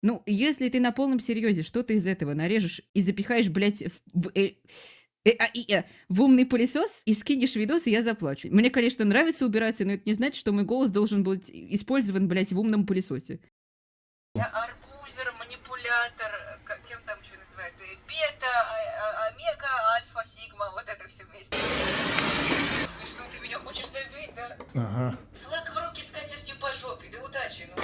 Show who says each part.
Speaker 1: Ну, если ты на полном серьезе, что ты из этого нарежешь и запихаешь, блядь, в умный пылесос и скинешь видос, и я заплачу. Мне, конечно, нравится убираться, но это не значит, что мой голос должен быть использован, блядь, в умном пылесосе.
Speaker 2: Я арбузер, манипулятор, кем там еще называют, бета, омега, альфа, сигма, вот это все вместе. И что, ты меня хочешь добить, да?
Speaker 3: Ага.
Speaker 2: Флаг в руки с катертью по жопе, да удачи, ну.